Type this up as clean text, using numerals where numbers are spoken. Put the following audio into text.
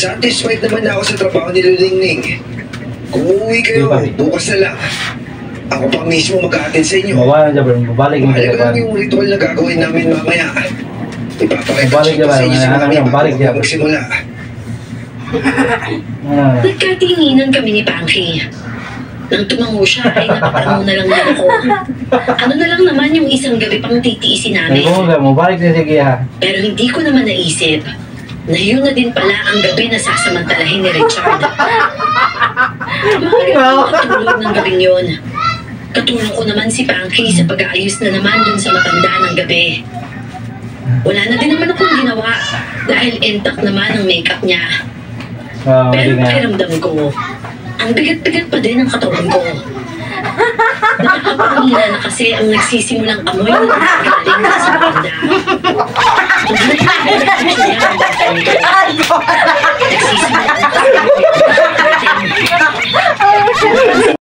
Satisfied naman ako sa trabaho ni Ningning. Kung uuwi kayo, bukas na lang. Ako pa mismo mag-a-attend sa inyo. Babalik lang yung ritual na gagawin namin mamaya. Ipapakita sa inyo si Mami bago magsimula. Nagkatinginan kami ni Panky. Nang tumango siya ay napatango na lang din ako. Ano na lang naman yung isang gabi pang titiisin namin. Pero hindi ko naman naisip na yun na din pala ang gabi na sasamantalahin ni Richard. Maaari akong katulog ng gabing yun. Katulong ko naman si Panky sa pag-aayos na naman dun sa matanda ng gabi. Wala na din naman akong ginawa dahil intact naman ang makeup niya. Pero pakiramdam ko, ang bigat-bigat pa din ang katawan ko. Nakakapangina na kasi ang nagsisimulang amoy na galing na sa banda. Nagsisimulang